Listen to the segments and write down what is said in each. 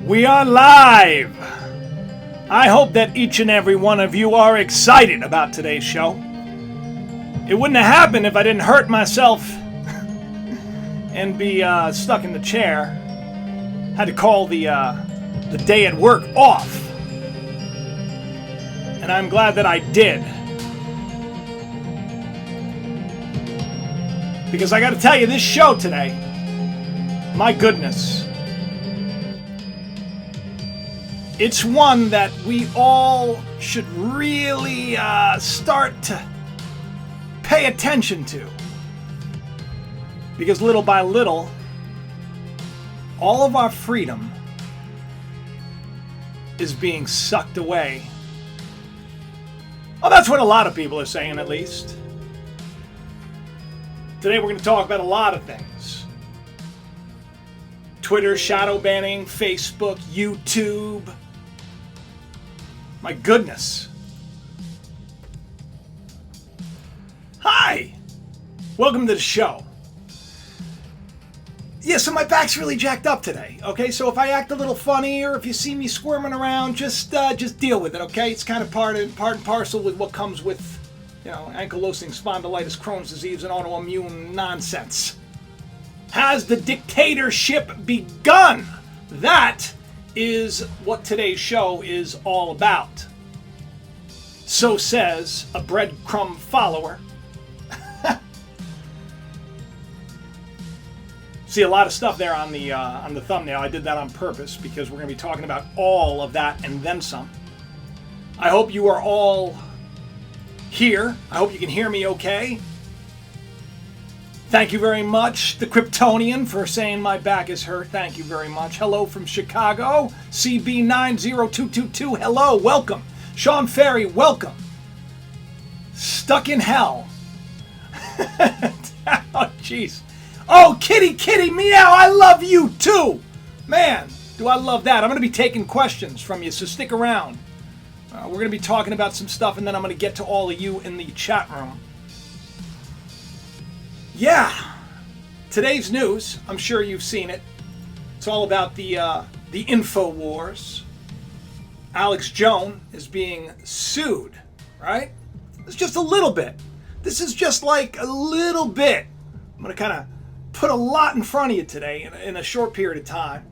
We are live! I hope that each and every one of you are excited about today's show. It wouldn't have happened if I didn't hurt myself and be stuck in the chair. Had to call the day at work off. And I'm glad that I did. Because I gotta tell you, this show today, my goodness, it's one that we all should really start to pay attention to. Because little by little, all of our freedom is being sucked away. Well, that's what a lot of people are saying, at least. Today we're going to talk about a lot of things. Twitter, shadow banning, Facebook, YouTube. My goodness. Hi! Welcome to the show. Yeah, so my back's really jacked up today, okay? So if I act a little funny or if you see me squirming around, just deal with it, okay? It's kind of part and parcel with what comes with, ankylosing spondylitis, Crohn's disease, and autoimmune nonsense. Has the dictatorship begun? That is what today's show is all about. So says a breadcrumb follower. See a lot of stuff there on the thumbnail. I did that on purpose because we're going to be talking about all of that and then some. I hope you are all here. I hope you can hear me okay. Thank you very much, the Kryptonian, for saying my back is hurt. Thank you very much. Hello from Chicago, CB90222. Hello, welcome. Sean Ferry, welcome. Stuck in hell. Oh, jeez. Oh, kitty, meow, I love you too. Man, do I love that. I'm going to be taking questions from you, so stick around. We're going to be talking about some stuff, and then I'm going to get to all of you in the chat room. Yeah, today's news, I'm sure you've seen it. It's all about the info wars. Alex Jones is being sued, right? It's just a little bit. This is just like a little bit. I'm going to kind of put a lot in front of you today in a short period of time.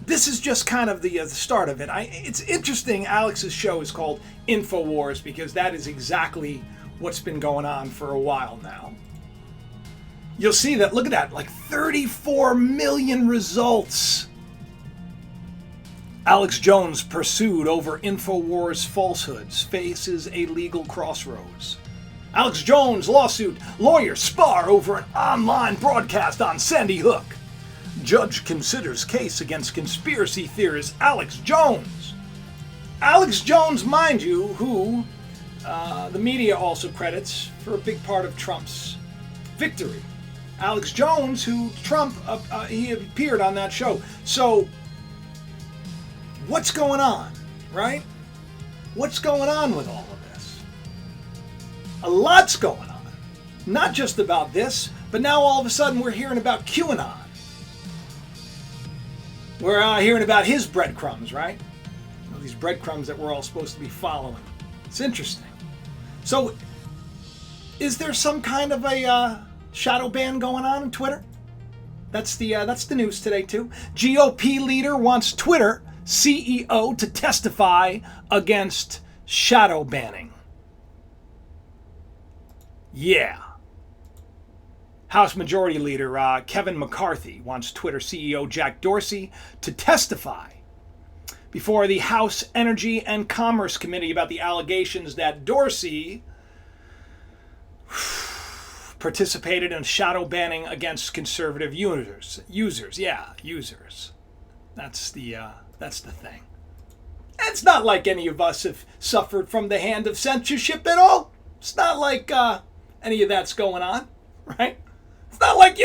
This is just kind of the start of it. It's interesting. Alex's show is called InfoWars because that is exactly what's been going on for a while now. You'll see that, look at that, like 34 million results. Alex Jones pursued over InfoWars falsehoods, faces a legal crossroads. Alex Jones lawsuit, lawyers spar over an online broadcast on Sandy Hook. Judge considers case against conspiracy theorist Alex Jones. Alex Jones, mind you, who the media also credits for a big part of Trump's victory. Alex Jones, who Trump, he appeared on that show. So, what's going on, right? What's going on with all of this? A lot's going on. Not just about this, but now all of a sudden we're hearing about QAnon. We're hearing about his breadcrumbs, right? These breadcrumbs that we're all supposed to be following. It's interesting. So, is there some kind of a shadow ban going on Twitter? That's the news today too. GOP leader wants Twitter CEO to testify against shadow banning. Yeah. House Majority Leader Kevin McCarthy wants Twitter CEO Jack Dorsey to testify before the House Energy and Commerce Committee about the allegations that Dorsey participated in shadow banning against conservative users. Users. That's the thing. It's not like any of us have suffered from the hand of censorship at all. It's not like any of that's going on, right? It's not like,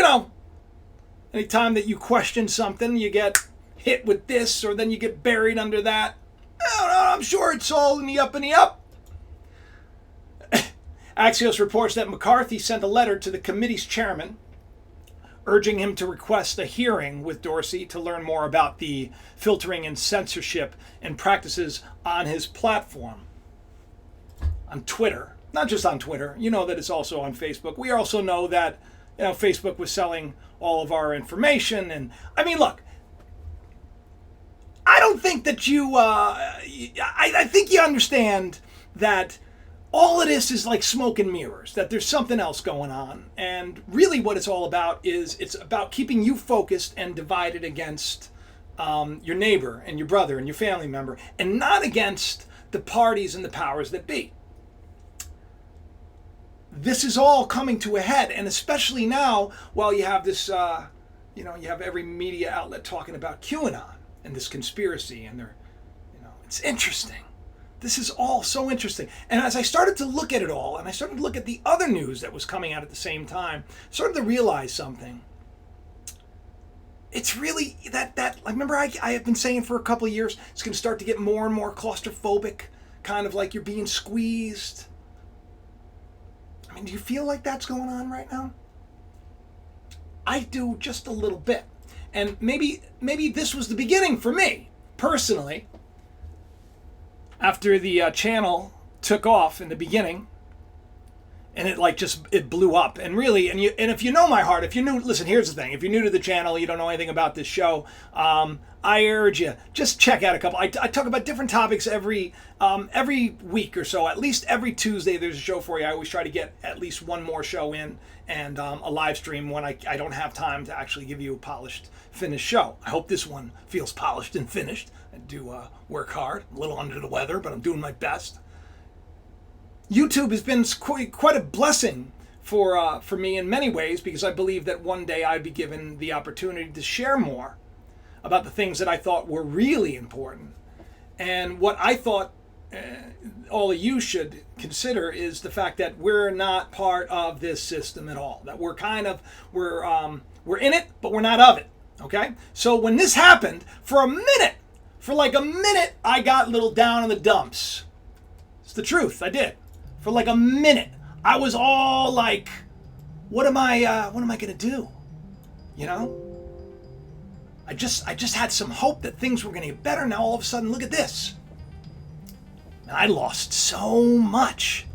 anytime that you question something, you get hit with this or then you get buried under that. No, I'm sure it's all in the up and the up. Axios reports that McCarthy sent a letter to the committee's chairman urging him to request a hearing with Dorsey to learn more about the filtering and censorship and practices on his platform. On Twitter, not just on Twitter, you know that it's also on Facebook. We also know that, Facebook was selling all of our information. And I mean, look, I don't think that I think you understand that all of this is like smoke and mirrors, that there's something else going on. And really what it's all about is it's about keeping you focused and divided against your neighbor and your brother and your family member, and not against the parties and the powers that be. This is all coming to a head, and especially now, while you have this, you have every media outlet talking about QAnon and this conspiracy, and it's interesting. This is all so interesting. And as I started to look at it all, and I started to look at the other news that was coming out at the same time, I started to realize something. It's really that remember I have been saying for a couple of years, it's going to start to get more and more claustrophobic, kind of like you're being squeezed. I mean, do you feel like that's going on right now? I do, just a little bit. And maybe this was the beginning for me, personally. After the channel took off in the beginning, and it blew up, and really, and if you know my heart, if you're new, listen, here's the thing: if you're new to the channel, you don't know anything about this show, I urge you, just check out a couple. I talk about different topics every week or so. At least every Tuesday there's a show for you. I always try to get at least one more show in, and a live stream when I don't have time to actually give you a polished, finished show. I hope this one feels polished and finished. I do work hard, a little under the weather, but I'm doing my best. YouTube has been quite a blessing for me in many ways, because I believe that one day I'd be given the opportunity to share more about the things that I thought were really important. And what I thought all of you should consider is the fact that we're not part of this system at all. That we're in it, but we're not of it. Okay? So when this happened, for like a minute, I got a little down in the dumps. It's the truth, I did. For like a minute, I was all like, what am I gonna do? I just had some hope that things were gonna get better. Now all of a sudden, look at this. And I lost so much.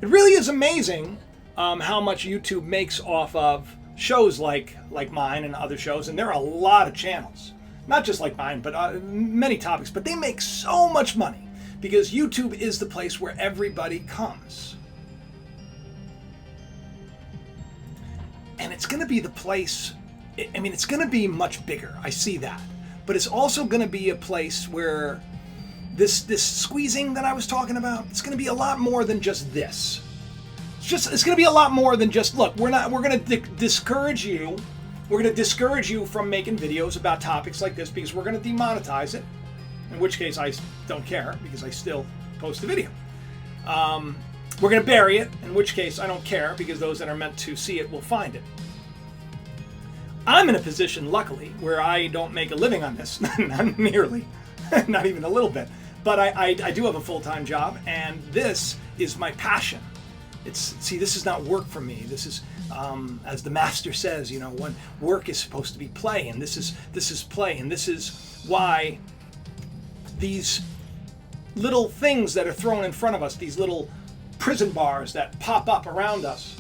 It really is amazing how much YouTube makes off of shows like mine and other shows, and there are a lot of channels, not just like mine, but many topics, but they make so much money because YouTube is the place where everybody comes. And it's going to be the place, it's going to be much bigger, I see that, but it's also going to be a place where this squeezing that I was talking about, it's going to be a lot more than just this. It's going to be a lot more than just, look, we're going to discourage you. We're going to discourage you from making videos about topics like this because we're going to demonetize it, in which case I don't care because I still post the video. We're going to bury it, in which case I don't care because those that are meant to see it will find it. I'm in a position, luckily, where I don't make a living on this, not nearly, not even a little bit. But I do have a full-time job, and this is my passion. This is not work for me. This is, as the master says, when work is supposed to be play, and this is play, and this is why these little things that are thrown in front of us, these little prison bars that pop up around us,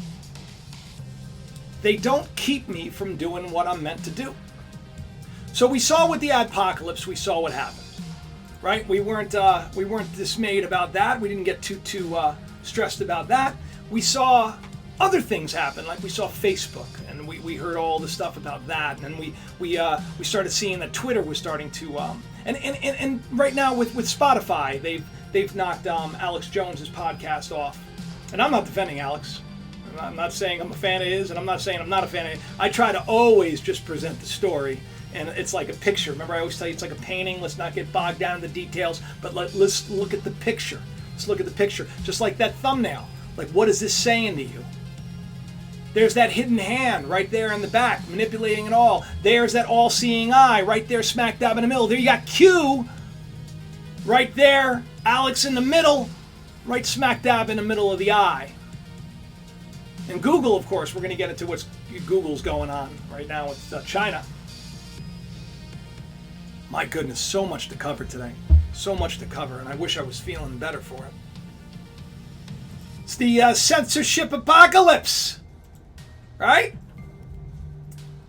they don't keep me from doing what I'm meant to do. So we saw with the adpocalypse, we saw what happened, right? We weren't dismayed about that. We didn't get too stressed about that. We saw other things happen, like we saw Facebook, and we heard all the stuff about that, and we started seeing that Twitter was starting to and right now with Spotify, they've knocked Alex Jones's podcast off, and I'm not defending Alex. I'm not saying I'm a fan of his, and I'm not saying I'm not a fan of it. I try to always just present the story, and it's like a picture. Remember, I always tell you it's like a painting. Let's not get bogged down in the details, but let's look at the picture. Let's look at the picture, just like that thumbnail. Like, what is this saying to you? There's that hidden hand right there in the back, manipulating it all. There's that all-seeing eye right there, smack dab in the middle. There you got Q right there, Alex in the middle, right smack dab in the middle of the eye. And Google, of course, we're going to get into what's Google's going on right now with China. My goodness, so much to cover today. So much to cover, and I wish I was feeling better for it. It's the censorship apocalypse, right?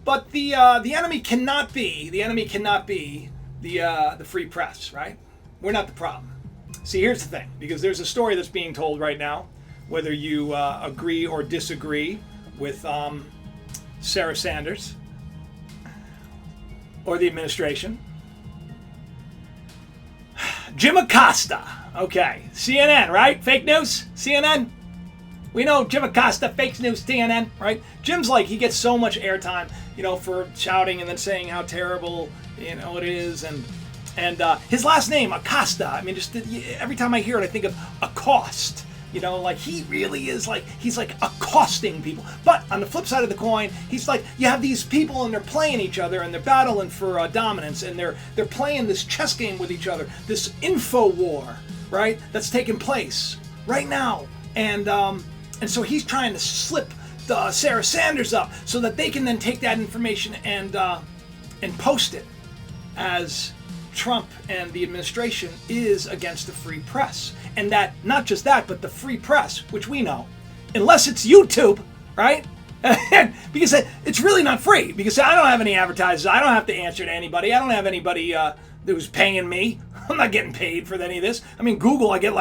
But the enemy cannot be the free press, right? We're not the problem. See, here's the thing, because there's a story that's being told right now, whether you agree or disagree with Sarah Sanders or the administration. Jim Acosta, okay, CNN, right? Fake news, CNN. We know Jim Acosta, fake news, CNN, right? Jim's like, he gets so much airtime, for shouting and then saying how terrible, it is, and his last name, Acosta. I mean, just every time I hear it, I think of accost. Like he really is he's accosting people. But on the flip side of the coin, he's like, you have these people and they're playing each other and they're battling for dominance and they're playing this chess game with each other, this info war, right? That's taking place right now, and so he's trying to slip Sarah Sanders up so that they can then take that information and post it as Trump and the administration is against the free press. And that, not just that, but the free press, which we know, unless it's YouTube, right? Because it's really not free, because I don't have any advertisers. I don't have to answer to anybody. I don't have anybody who's paying me. I'm not getting paid for any of this. I mean, Google, I get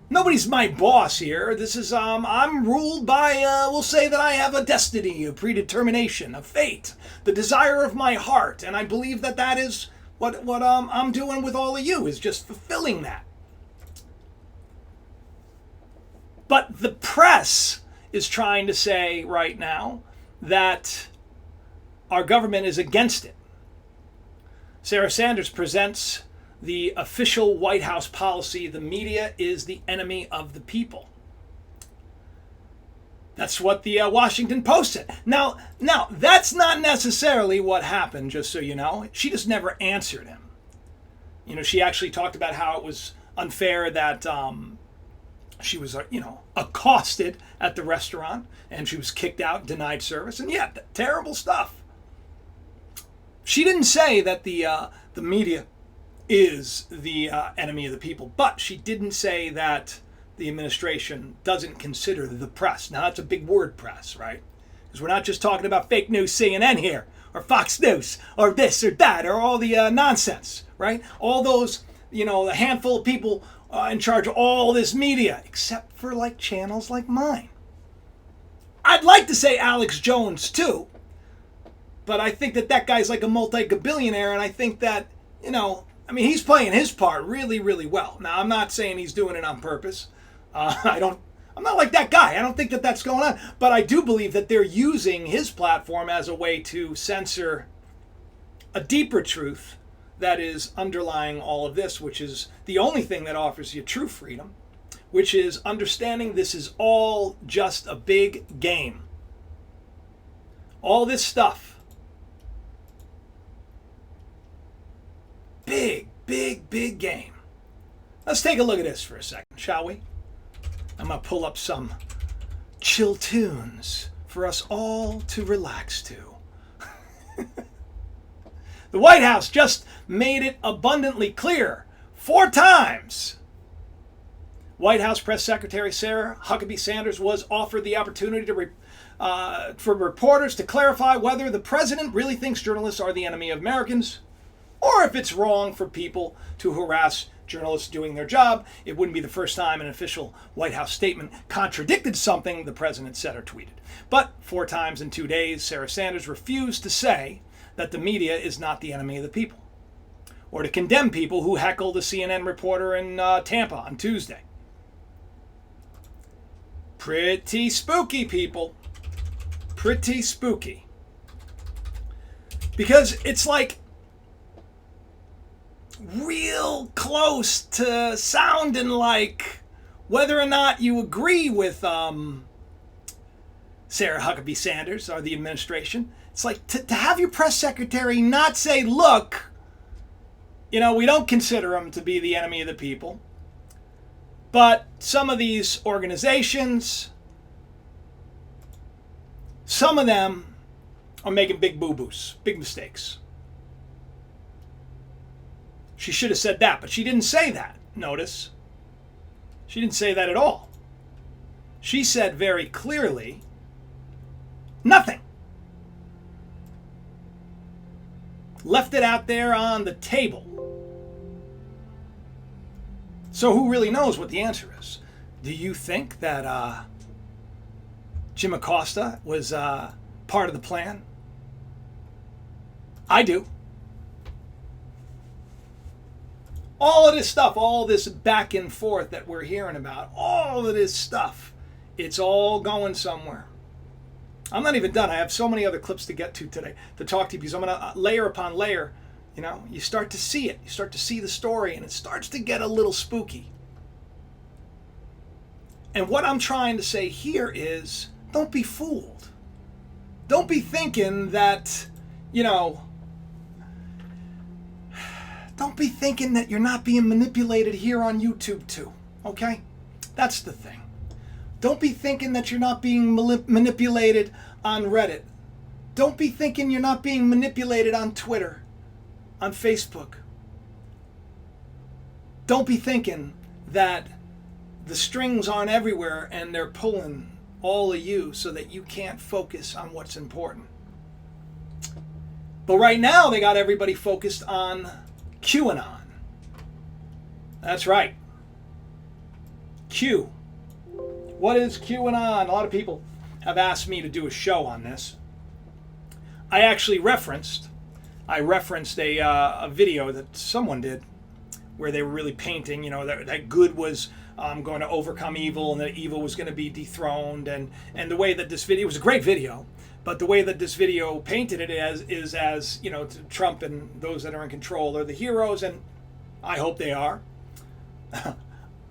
nobody's my boss here. This is, I'm ruled by, we'll say that I have a destiny, a predetermination, a fate, the desire of my heart. And I believe that is what I'm doing with all of you, is just fulfilling that. But the press is trying to say right now that our government is against it. Sarah Sanders presents the official White House policy: the media is the enemy of the people. That's what the Washington Post said. Now, that's not necessarily what happened, just so you know. She just never answered him. She actually talked about how it was unfair that she was, accosted at the restaurant and she was kicked out, denied service, and yeah, terrible stuff. She didn't say that the media is the enemy of the people, but she didn't say that the administration doesn't consider the press. Now, that's a big word, press, right? Because we're not just talking about fake news CNN here, or Fox News, or this or that, or all the nonsense, right? All those, the handful of people in charge of all this media, except for channels like mine. I'd like to say Alex Jones too, but I think that guy's like a multi-billionaire, and I think that, he's playing his part really, really well. Now, I'm not saying he's doing it on purpose. I'm not like that guy. I don't think that that's going on. But I do believe that they're using his platform as a way to censor a deeper truth that is underlying all of this, which is the only thing that offers you true freedom, which is understanding this is all just a big game. All this stuff. Big, big, big game. Let's take a look at this for a second, shall we? I'm going to pull up some chill tunes for us all to relax to. The White House just made it abundantly clear 4 times. White House Press Secretary Sarah Huckabee Sanders was offered the opportunity for reporters to clarify whether the president really thinks journalists are the enemy of Americans, or if it's wrong for people to harass journalists doing their job. It wouldn't be the first time an official White House statement contradicted something the president said or tweeted. But 4 times in 2 days, Sarah Sanders refused to say that the media is not the enemy of the people, or to condemn people who heckled a CNN reporter in Tampa on Tuesday. Pretty spooky, people. Pretty spooky. Because it's real close to sounding like whether or not you agree with Sarah Huckabee Sanders or the administration. It's to have your press secretary not say, look, we don't consider him to be the enemy of the people, but some of these organizations some of them are making big boo-boos, big mistakes. She should have said that, but she didn't say that. Notice. She didn't say that at all. She said very clearly, nothing. Left it out there on the table. So who really knows what the answer is? Do you think that Jim Acosta was part of the plan? I do. All of this stuff, all this back and forth that we're hearing about, all of this stuff, it's all going somewhere. I'm not even done. I have so many other clips to get to today to talk to you because I'm going to layer upon layer. You know, you start to see it. You start to see the story and it starts to get a little spooky. And what I'm trying to say here is don't be fooled. Don't be thinking that, you know, don't be thinking that you're not being manipulated here on YouTube too, okay? That's the thing. Don't be thinking that you're not being manipulated on Reddit. Don't be thinking you're not being manipulated on Twitter, on Facebook. Don't be thinking that the strings aren't everywhere and they're pulling all of you so that you can't focus on what's important. But right now they got everybody focused on QAnon. That's right. Q. What is QAnon? A lot of people have asked me to do a show on this. I actually referenced a video that someone did where they were really painting, you know, that good was going to overcome evil and that evil was going to be dethroned. And the way that this video, was a great video, but the way that this video painted it is as, you know, Trump and those that are in control are the heroes, and I hope they are.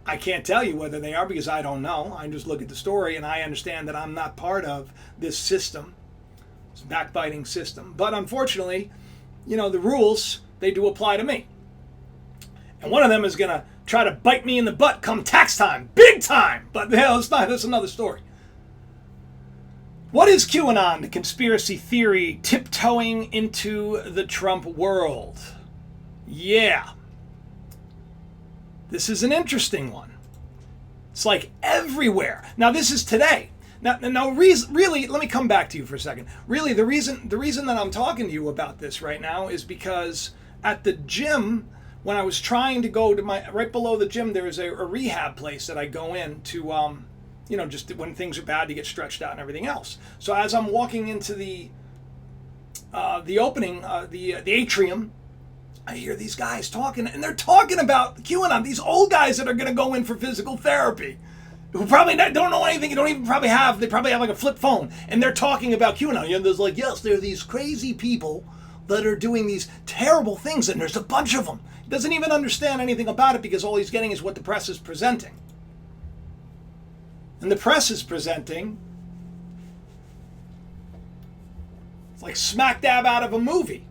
I can't tell you whether they are because I don't know. I just look at the story and I understand that I'm not part of this system, this backbiting system. But unfortunately, you know, the rules, they do apply to me. And one of them is going to try to bite me in the butt come tax time, big time. But hell, that's another story. What is QAnon, the conspiracy theory tiptoeing into the Trump world? Yeah. This is an interesting one. It's like everywhere. Now, this is today. Now, really, let me come back to you for a second. Really, the reason that I'm talking to you about this right now is because at the gym, when I was trying to go to right below the gym, there's a rehab place that I go in to, you know, just when things are bad to get stretched out and everything else. So as I'm walking into the opening, the atrium, I hear these guys talking, and they're talking about QAnon. These old guys that are going to go in for physical therapy, who probably don't know anything. They probably have like a flip phone, and they're talking about QAnon. And there's like, yes, there are these crazy people that are doing these terrible things, and there's a bunch of them. He doesn't even understand anything about it because all he's getting is what the press is presenting. And the press is presenting, it's like smack dab out of a movie.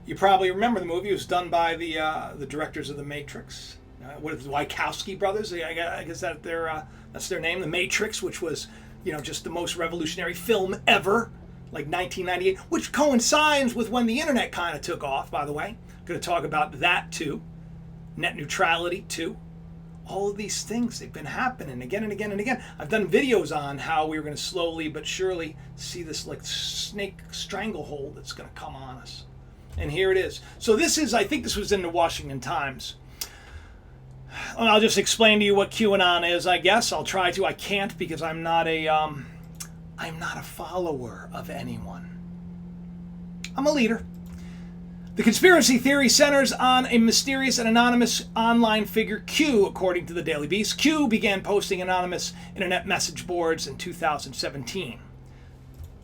You probably remember the movie. It was done by the directors of The Matrix. What is the Wachowski brothers? I guess that's their name, The Matrix, which was, you know, just the most revolutionary film ever, like 1998, which coincides with when the internet kind of took off, by the way. Going to talk about that too. Net neutrality too. All of these things, they've been happening again and again and again. I've done videos on how we were going to slowly but surely see this like snake stranglehold that's going to come on us. And here it is. So this is, I think this was in the Washington Times. I'll just explain to you what QAnon is, I guess. I'll try to. I can't because I'm not a follower of anyone. I'm a leader. The conspiracy theory centers on a mysterious and anonymous online figure, Q, according to the Daily Beast. Q began posting anonymous internet message boards in 2017.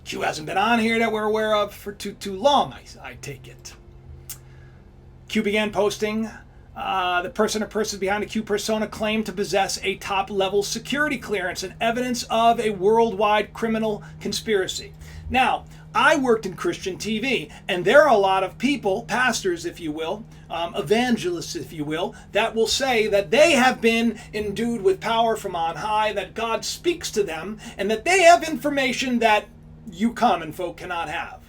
Q hasn't been on here that we're aware of for too long, I take it. Q began posting The person or persons behind the Q persona claim to possess a top-level security clearance and evidence of a worldwide criminal conspiracy. Now, I worked in Christian TV, and there are a lot of people, pastors, if you will, evangelists, if you will, that will say that they have been endued with power from on high, that God speaks to them, and that they have information that you common folk cannot have.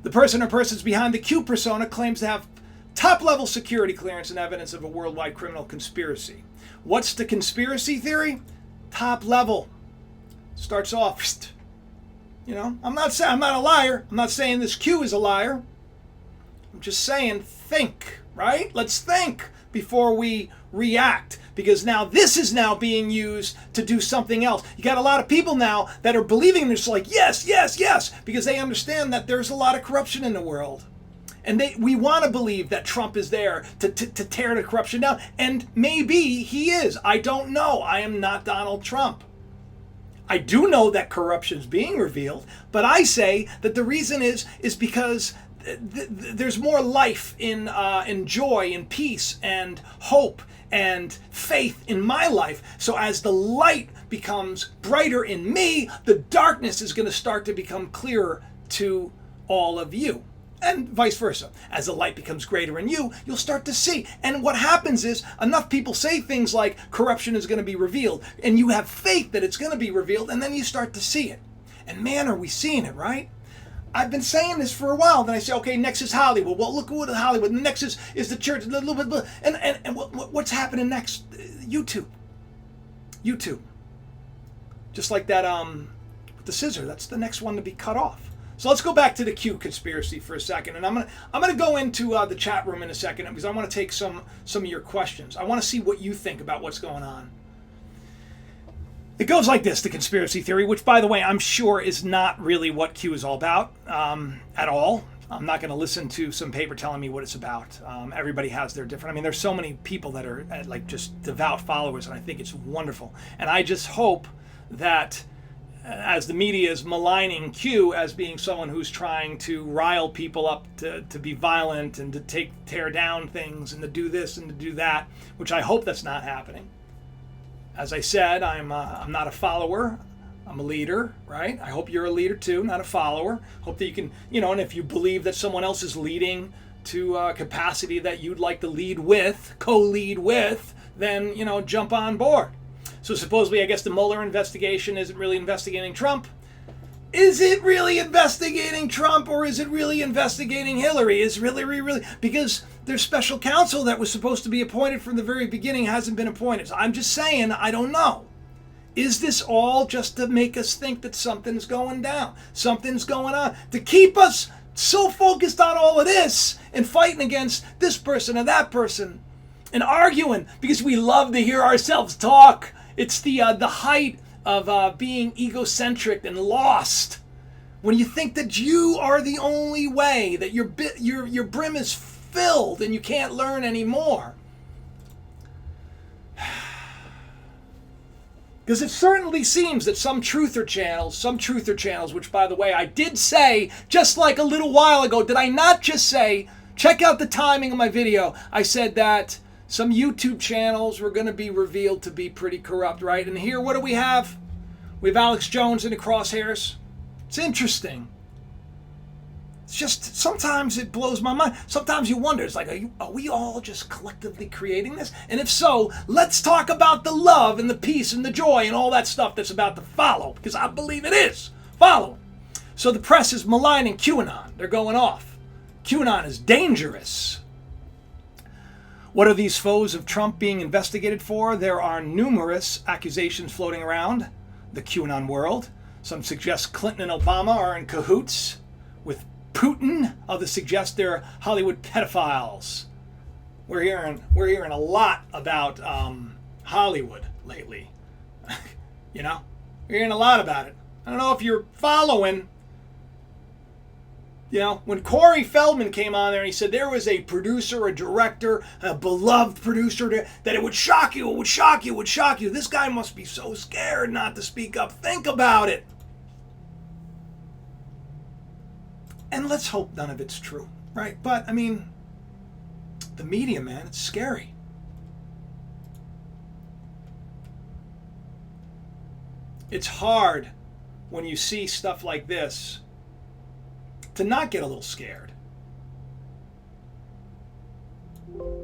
The person or persons behind the Q persona claims to have top-level security clearance and evidence of a worldwide criminal conspiracy. What's the conspiracy theory? Top level. Starts off, I'm not saying I'm not a liar. I'm not saying this Q is a liar. I'm just saying think, right? Let's think before we react, because now this is now being used to do something else. You got a lot of people now that are believing this, like yes, yes, yes, because they understand that there's a lot of corruption in the world. And we want to believe that Trump is there to tear the corruption down. And maybe he is. I don't know. I am not Donald Trump. I do know that corruption is being revealed, but I say that the reason is because there's more life in joy and peace and hope and faith in my life. So as the light becomes brighter in me, the darkness is going to start to become clearer to all of you. And vice versa. As the light becomes greater in you, you'll start to see. And what happens is enough people say things like corruption is going to be revealed, and you have faith that it's going to be revealed, and then you start to see it. And man, are we seeing it, right? I've been saying this for a while. Then I say, okay, next is Hollywood. Well, look what Hollywood. The next is the church. And what's happening next? YouTube. Just like that with the scissor. That's the next one to be cut off. So let's go back to the Q conspiracy for a second, and I'm gonna go into the chat room in a second because I want to take some of your questions. I want to see what you think about what's going on. It goes like this: the conspiracy theory, which, by the way, I'm sure is not really what Q is all about at all. I'm not going to listen to some paper telling me what it's about. Everybody has their different. I mean, there's so many people that are like just devout followers, and I think it's wonderful. And I just hope that, as the media is maligning Q as being someone who's trying to rile people up to be violent and to tear down things and to do this and to do that, which I hope that's not happening. As I said, I'm not a follower. I'm a leader, right? I hope you're a leader too, not a follower. Hope that you can, and if you believe that someone else is leading to a capacity that you'd like to lead with, co-lead with, then, jump on board. So supposedly, I guess the Mueller investigation isn't really investigating Trump. Is it really investigating Trump, or is it really investigating Hillary? Is Hillary really? Because their special counsel that was supposed to be appointed from the very beginning hasn't been appointed. So I'm just saying, I don't know. Is this all just to make us think that something's going down? Something's going on? To keep us so focused on all of this and fighting against this person or that person and arguing because we love to hear ourselves talk. It's the height of being egocentric and lost. When you think that you are the only way, that your brim is filled and you can't learn anymore. Because it certainly seems that some truther channels, which, by the way, I did say just like a little while ago, did I not just say, check out the timing of my video, I said that some YouTube channels were going to be revealed to be pretty corrupt, right? And here, what do we have? We have Alex Jones in the crosshairs. It's interesting. It's just, sometimes it blows my mind. Sometimes you wonder, it's like, are we all just collectively creating this? And if so, let's talk about the love and the peace and the joy and all that stuff that's about to follow, because I believe it is following. So the press is maligning QAnon. They're going off. QAnon is dangerous. What are these foes of Trump being investigated for? There are numerous accusations floating around the QAnon world. Some suggest Clinton and Obama are in cahoots with Putin. Others suggest they're Hollywood pedophiles. We're hearing a lot about Hollywood lately. We're hearing a lot about it. I don't know if you're following. When Corey Feldman came on there and he said there was a producer, a director, a beloved producer, that it would shock you, it would shock you, it would shock you. This guy must be so scared not to speak up. Think about it. And let's hope none of it's true, right? But, the media, man. It's scary. It's hard when you see stuff like this to not get a little scared.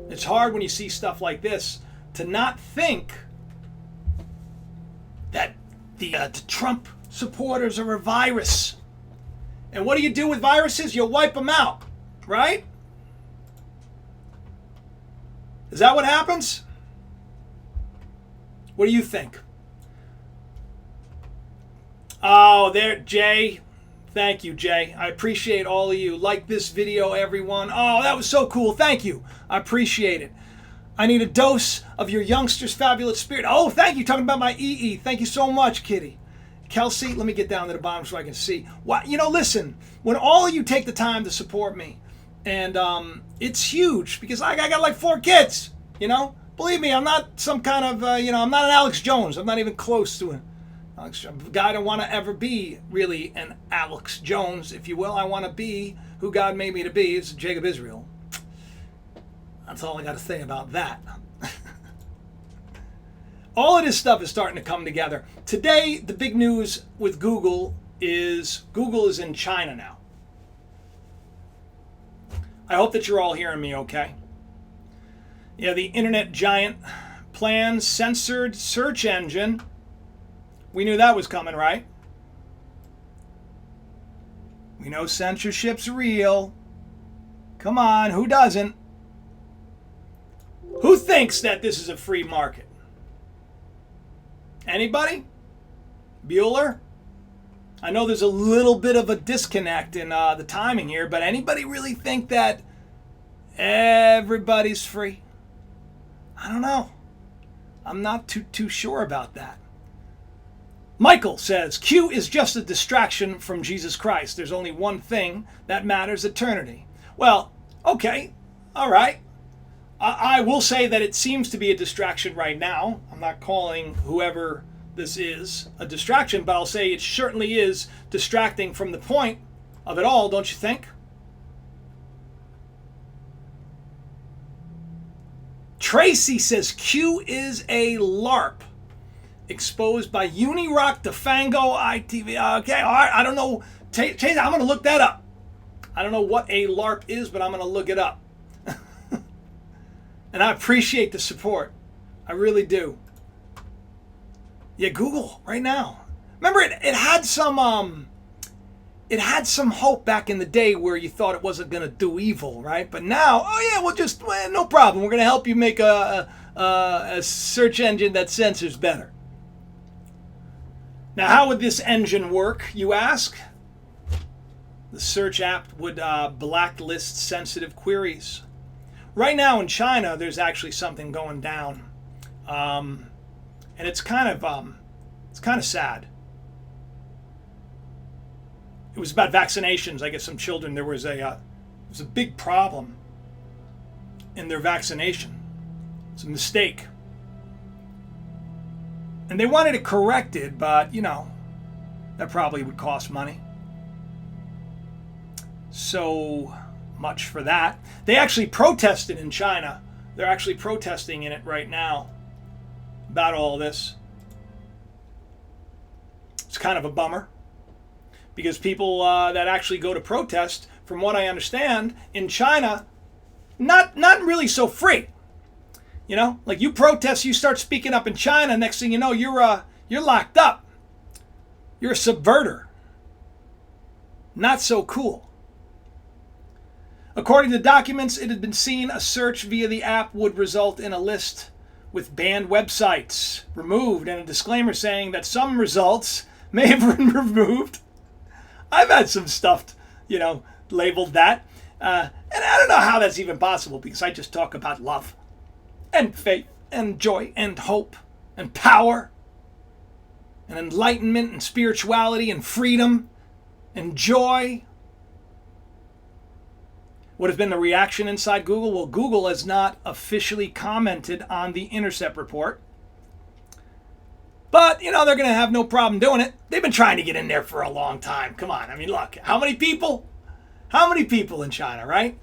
It's hard when you see stuff like this to not think that the Trump supporters are a virus. And what do you do with viruses? You wipe them out, right? Is that what happens? What do you think? Oh, there, Jay. Thank you, Jay. I appreciate all of you. Like this video, everyone. Oh, that was so cool. Thank you. I appreciate it. I need a dose of your youngster's fabulous spirit. Oh, thank you. Talking about my EE. Thank you so much, Kitty. Kelsey, let me get down to the bottom so I can see. Well, you know, listen, when all of you take the time to support me, and it's huge because I got like 4 kids, you know? Believe me, I'm not some kind of, I'm not an Alex Jones. I'm not even close to him. A guy I don't want to ever be really an Alex Jones, if you will. I want to be who God made me to be. It's Jacob Israel. That's all I got to say about that. All of this stuff is starting to come together. Today, the big news with Google is in China now. I hope that you're all hearing me okay. Yeah, the internet giant plans censored search engine. We knew that was coming, right? We know censorship's real. Come on, who doesn't? Who thinks that this is a free market? Anybody? Bueller? I know there's a little bit of a disconnect in the timing here, but anybody really think that everybody's free? I don't know. I'm not too sure about that. Michael says, Q is just a distraction from Jesus Christ. There's only one thing that matters, eternity. Well, okay, all right. I will say that it seems to be a distraction right now. I'm not calling whoever this is a distraction, but I'll say it certainly is distracting from the point of it all, don't you think? Tracy says, Q is a LARP. Exposed by Unirock, Defango, ITV. Okay, all right, I don't know. Chase, I'm going to look that up. I don't know what a LARP is, but I'm going to look it up. And I appreciate the support. I really do. Yeah, Google right now. Remember, it had some hope back in the day where you thought it wasn't going to do evil, right? But now, oh yeah, no problem. We're going to help you make a search engine that censors better. Now, how would this engine work, you ask? The search app would blacklist sensitive queries. Right now in China, there's actually something going down, and it's kind of sad. It was about vaccinations. I guess some children, there was a big problem in their vaccination. It's a mistake. And they wanted it corrected, but, that probably would cost money. So much for that. They actually protested in China. They're actually protesting in it right now about all this. It's kind of a bummer because people that actually go to protest, from what I understand, in China, not really so free. Like you protest, you start speaking up in China. Next thing you know, you're locked up. You're a subverter. Not so cool. According to documents, it had been seen a search via the app would result in a list with banned websites removed and a disclaimer saying that some results may have been removed. I've had some stuff, labeled that. And I don't know how that's even possible because I just talk about love and faith and joy and hope and power and enlightenment and spirituality and freedom and joy. What has been the reaction inside Google? Well, Google has not officially commented on the Intercept report. But, they're going to have no problem doing it. They've been trying to get in there for a long time. Come on. I mean, look, how many people? How many people in China, right?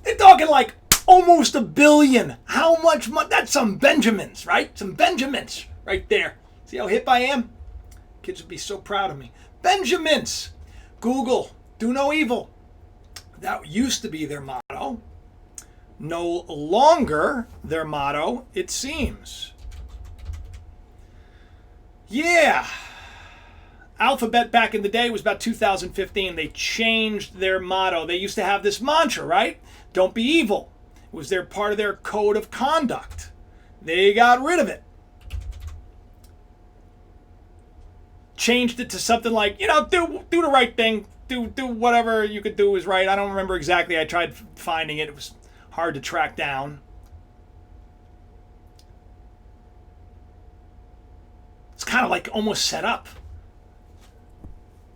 They're talking like almost $1 billion. How much money? That's some Benjamins, right? Some Benjamins right there. See how hip I am? Kids would be so proud of me. Benjamins. Google, do no evil. That used to be their motto. No longer their motto, it seems. Yeah. Alphabet back in the day was about 2015. They changed their motto. They used to have this mantra, right? Don't be evil. It was their part of their code of conduct. They got rid of it. Changed it to something like, do the right thing. Do whatever you could do is right. I don't remember exactly. I tried finding it. It was hard to track down. It's kind of like almost set up.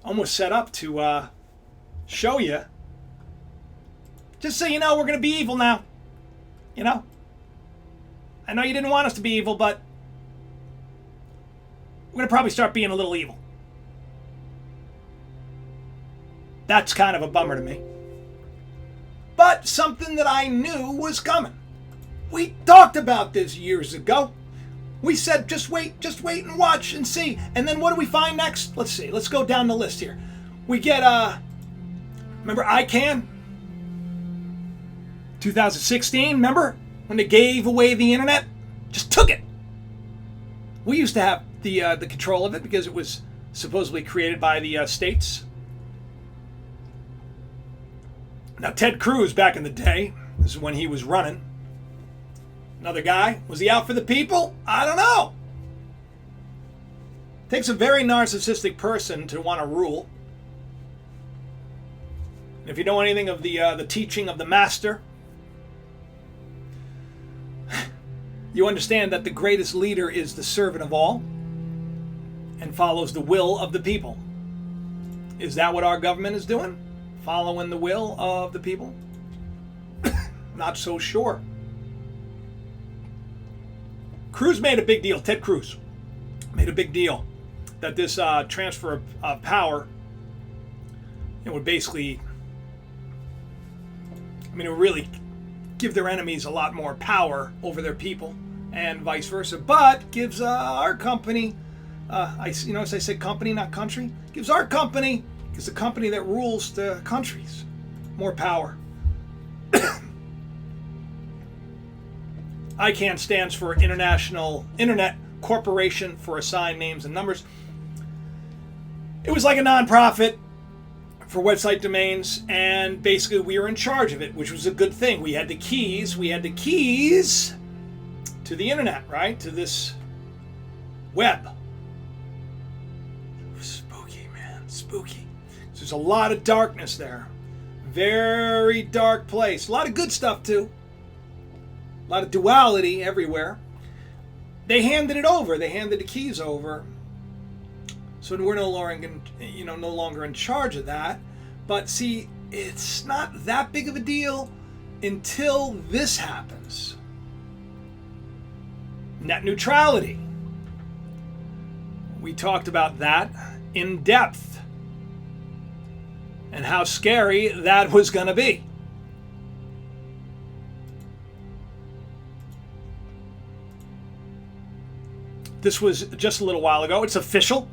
Almost set up to show you. Just so you know, we're going to be evil now. I know you didn't want us to be evil, but we're going to probably start being a little evil. That's kind of a bummer to me. But something that I knew was coming. We talked about this years ago. We said, just wait and watch and see. And then what do we find next? Let's see. Let's go down the list here. We get, remember ICANN? 2016, remember? When they gave away the internet? Just took it. We used to have the control of it because it was supposedly created by the states. Now, Ted Cruz, back in the day, this is when he was running. Another guy, was he out for the people? I don't know. Takes a very narcissistic person to want to rule. And if you know anything of the teaching of the master, you understand that the greatest leader is the servant of all and follows the will of the people. Is that what our government is doing? Following the will of the people? Not so sure. Cruz made a big deal. Ted Cruz made a big deal that this transfer of power, it would basically, it would really give their enemies a lot more power over their people and vice versa, but gives our company, as I said company, not country, gives our company, because the company that rules the countries, more power. ICANN stands for International Internet Corporation for Assigned Names and Numbers. It was like a nonprofit for website domains, and basically we were in charge of it, which was a good thing. We had the keys. We had the keys to the internet, right? To this web. Spooky, man. Spooky. There's a lot of darkness there. Very dark place. A lot of good stuff, too. A lot of duality everywhere. They handed it over. They handed the keys over. So we're no longer in charge of that. But see, it's not that big of a deal until this happens. Net neutrality. We talked about that in depth and how scary that was going to be. This was just a little while ago. It's official.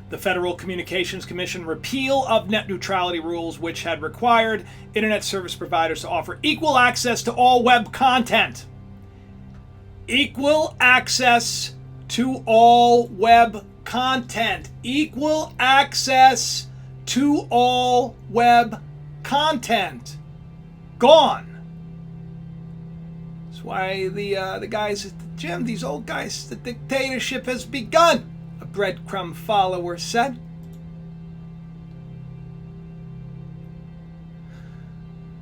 The Federal Communications Commission repeal of net neutrality rules, which had required internet service providers to offer equal access to all web content. Equal access to all web content. Equal access to all web content. Gone. That's why the guys at the gym, these old guys, the dictatorship has begun, a breadcrumb follower said.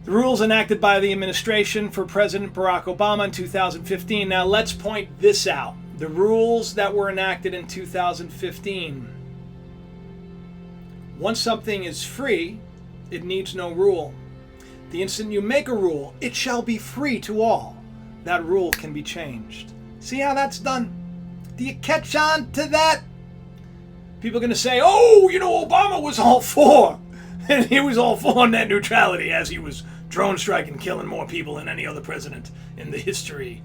The rules enacted by the administration for President Barack Obama in 2015. Now let's point this out. The rules that were enacted in 2015. Once something is free, it needs no rule. The instant you make a rule, it shall be free to all. That rule can be changed. See how that's done? Do you catch on to that? People are going to say, oh, Obama was all for. And he was all for net neutrality as he was drone strike and killing more people than any other president in the history.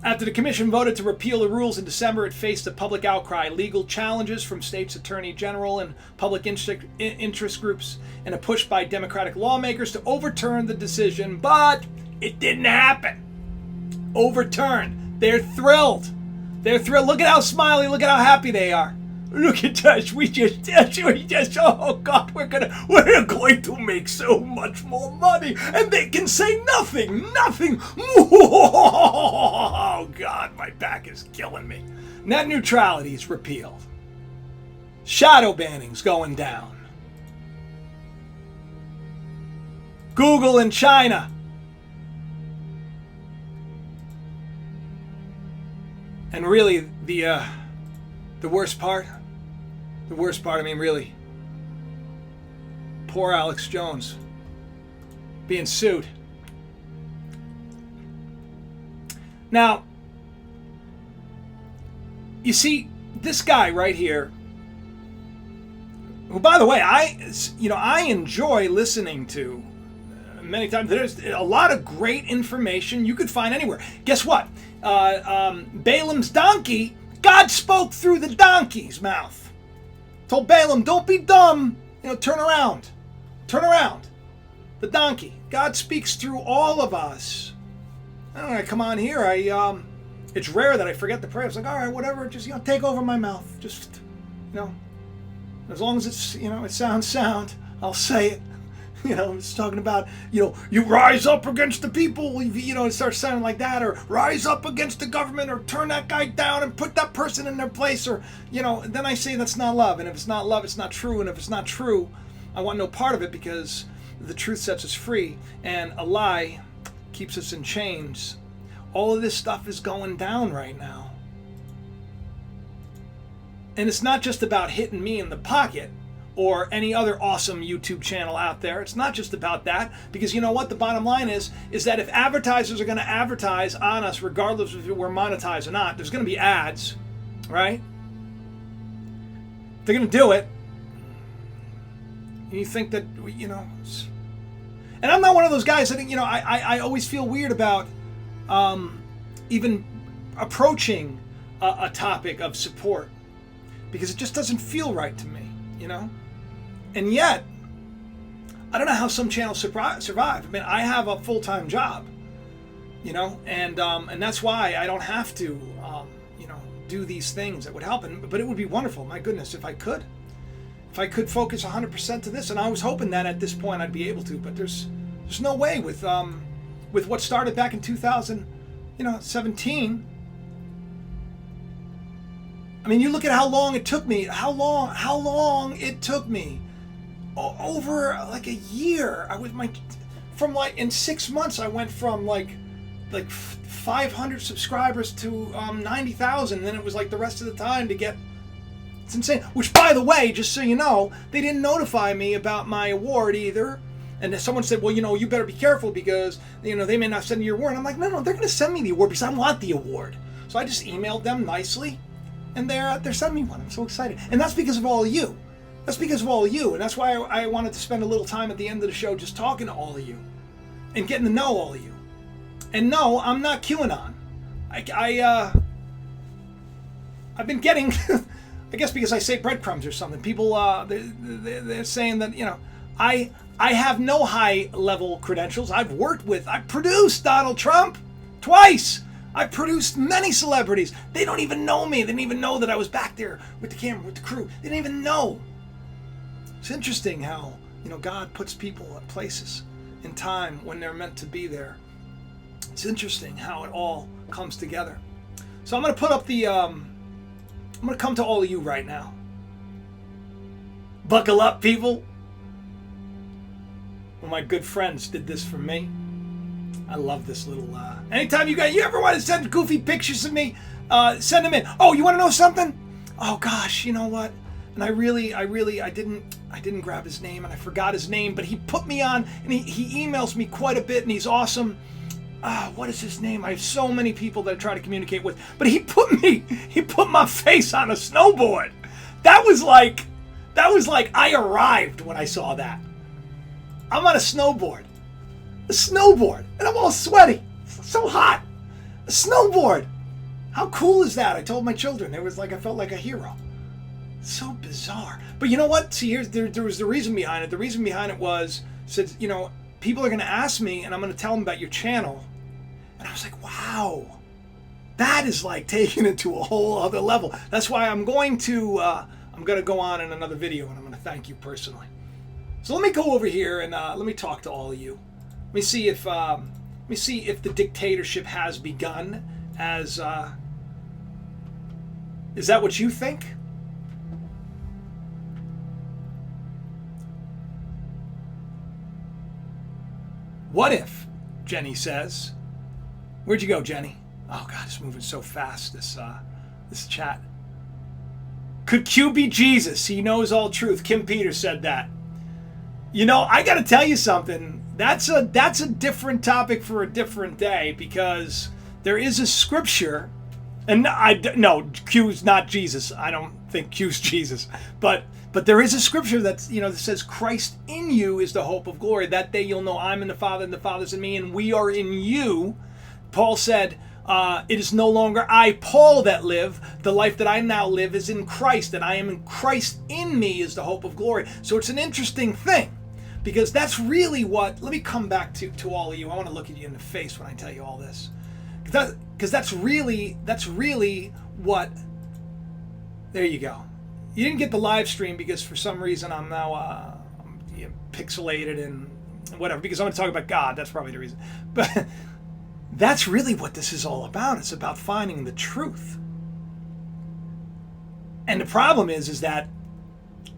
After the commission voted to repeal the rules in December, it faced a public outcry, legal challenges from states' attorney general and public interest groups, and a push by Democratic lawmakers to overturn the decision, but it didn't happen. Overturned. They're thrilled. They're thrilled. Look at how smiley, look at how happy they are. Look at us. We just, oh God, we're going to make so much more money. And they can say nothing. Oh God, my back is killing me. Net neutrality is repealed. Shadow banning's going down. Google in China. And really, the worst part, I mean, really, poor Alex Jones being sued. Now, you see, this guy right here, who, by the way, I enjoy listening to many times. There's a lot of great information you could find anywhere. Guess what? Balaam's donkey, God spoke through the donkey's mouth. Told Balaam, don't be dumb, turn around. The donkey. God speaks through all of us. And when I come on here, it's rare that I forget the prayer. It's like, all right, whatever, just, take over my mouth. Just, as long as it's, it sounds sound, I'll say it. It's talking about, you rise up against the people, it starts sounding like that, or rise up against the government, or turn that guy down and put that person in their place, or, then I say that's not love. And if it's not love, it's not true. And if it's not true, I want no part of it, because the truth sets us free and a lie keeps us in chains. All of this stuff is going down right now. And it's not just about hitting me in the pocket or any other awesome YouTube channel out there. It's not just about that, because you know what? The bottom line is that if advertisers are going to advertise on us, regardless of if we're monetized or not, there's going to be ads, right? They're going to do it. And you think that, and I'm not one of those guys that, I always feel weird about even approaching a topic of support, because it just doesn't feel right to me, And yet, I don't know how some channels survive. I mean, I have a full-time job, and that's why I don't have to, do these things that would help. But it would be wonderful, my goodness, if I could focus 100% to this. And I was hoping that at this point I'd be able to, but there's no way with what started back in 2017. I mean, you look at how long it took me. How long it took me. Over like a year. I was in 6 months I went from like 500 subscribers to 90,000. Then it was like the rest of the time to get. It's insane. Which, by the way, just so you know, they didn't notify me about my award either. And if someone said, well, you better be careful because they may not send you your award. And I'm like, no, they're going to send me the award because I want the award. So I just emailed them nicely, and they're sending me one. I'm so excited, and that's because of all of you. That's because of all of you, and that's why I wanted to spend a little time at the end of the show just talking to all of you and getting to know all of you. And no, I'm not QAnon. I've been getting, I guess because I say breadcrumbs or something. People, they're saying that I have no high level credentials. I've produced Donald Trump twice. I've produced many celebrities. They don't even know me. They didn't even know that I was back there with the camera, with the crew. They didn't even know. It's interesting how, God puts people at places in time when they're meant to be there. It's interesting how it all comes together. So I'm going to put up I'm going to come to all of you right now. Buckle up, people. One of my good friends did this for me. I love this little, anytime you ever want to send goofy pictures of me, send them in. Oh, you want to know something? Oh gosh, you know what? And I didn't grab his name, and I forgot his name, but he put me on, and he emails me quite a bit, and he's awesome. What is his name? I have so many people that I try to communicate with, but he put my face on a snowboard. That was like That was like, I arrived when I saw that. I'm on a snowboard. A snowboard. And I'm all sweaty. It's so hot. A snowboard. How cool is that? I told my children. It was like, I felt like a hero. So bizarre. But you know what? See, there was the reason behind it. The reason behind it was, said, you know, people are going to ask me and I'm going to tell them about your channel. And I was like, wow. That is like taking it to a whole other level. That's why I'm going to go on in another video and I'm going to thank you personally. So let me go over here and let me talk to all of you. Let me see if the dictatorship has begun. As is that what you think? What if, Jenny says. Where'd you go, Jenny? Oh God, it's moving so fast, this chat. Could Q be Jesus? He knows all truth. Kim Peters said that. You know, I gotta tell you something. That's a different topic for a different day, because there is a scripture, and no, Q's not Jesus. I don't think Q's Jesus, but there is a scripture that's, you know, that says Christ in you is the hope of glory. That day you'll know I'm in the Father and the Father's in me and we are in you. Paul said, it is no longer I, Paul, that live. The life that I now live is in Christ, and I am in Christ in me is the hope of glory. So it's an interesting thing, because that's really what, let me come back to all of you. I want to look at you in the face when I tell you all this. Because that's really what, there you go. You didn't get the live stream because for some reason I'm now pixelated and whatever, because I'm going to talk about God. That's probably the reason. But that's really what this is all about. It's about finding the truth. And the problem is that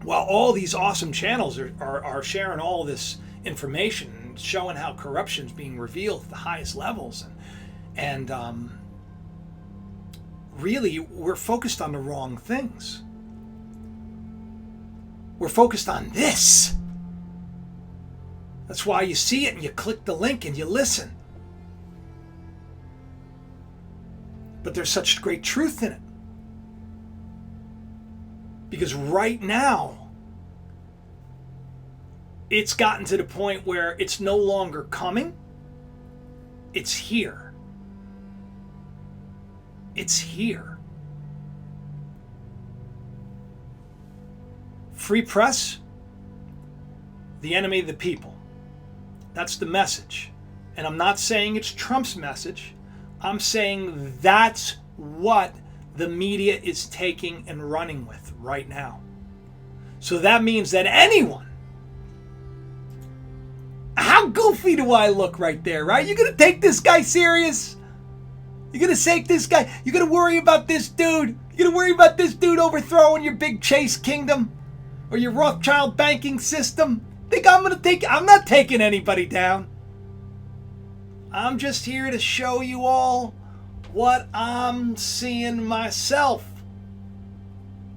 while all these awesome channels are sharing all this information and showing how corruption's being revealed at the highest levels, and really we're focused on the wrong things. We're focused on this. That's why you see it and you click the link and you listen. But there's such great truth in it. Because right now, it's gotten to the point where it's no longer coming. It's here. It's here. Free press, the enemy of the people. That's the message. And I'm not saying it's Trump's message. I'm saying that's what the media is taking and running with right now. So that means that anyone, how goofy do I look right there, right? You're going to take this guy serious? You're going to take this guy, you're going to worry about this dude? You're going to worry about this dude overthrowing your big Chase kingdom or your Rothschild banking system? I'm not taking anybody down. I'm just here to show you all what I'm seeing myself,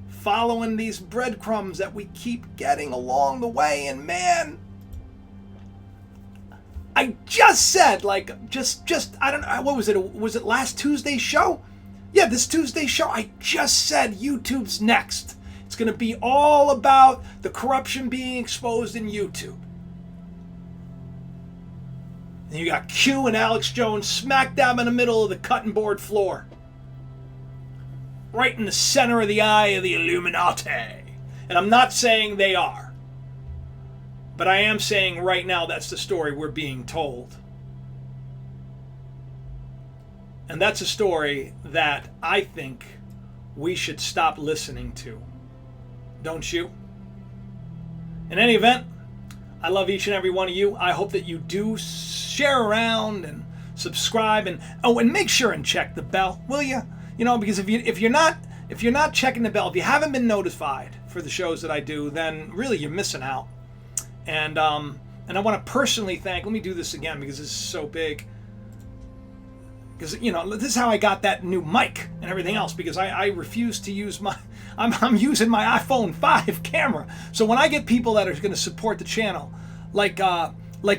following these breadcrumbs that we keep getting along the way. And man, I just said, like, I don't know, what was it? Was it last Tuesday's show? Yeah, this Tuesday's show. I just said YouTube's next. It's going to be all about the corruption being exposed in YouTube. And you got Q and Alex Jones smack dab in the middle of the cutting board floor. Right in the center of the eye of the Illuminati. And I'm not saying they are. But I am saying right now that's the story we're being told. And that's a story that I think we should stop listening to. Don't you? In any event, I love each and every one of you. I hope that you do share around and subscribe, and make sure and check the bell, will you? You know, because if you're not checking the bell, if you haven't been notified for the shows that I do, then really you're missing out. And I want to personally thank. Let me do this again because this is so big. Because, you know, this is how I got that new mic and everything else, because I refuse to use my. I'm using my iPhone 5 camera. So when I get people that are going to support the channel, like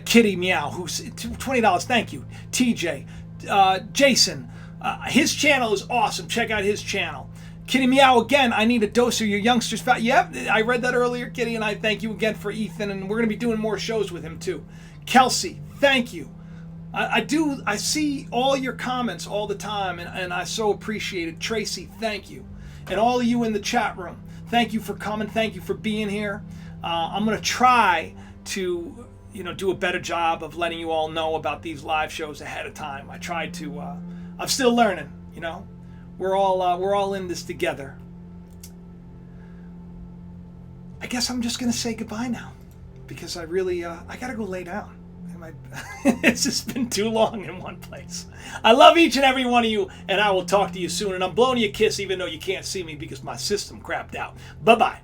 Kitty Meow, who's $20, thank you. TJ, Jason, his channel is awesome. Check out his channel. Kitty Meow again, I need a dose of your youngsters. Yep, I read that earlier, Kitty, and I thank you again for Ethan, and we're going to be doing more shows with him too. Kelsey, thank you. I see all your comments all the time, and I so appreciate it. Tracy, thank you. And all of you in the chat room, thank you for coming. Thank you for being here. I'm going to try to do a better job of letting you all know about these live shows ahead of time. I tried to. I'm still learning. We're all in this together. I guess I'm just gonna say goodbye now, because I really I gotta go lay down. It's just been too long in one place. I love each and every one of you, and I will talk to you soon. And I'm blowing you a kiss, even though you can't see me because my system crapped out. Bye bye.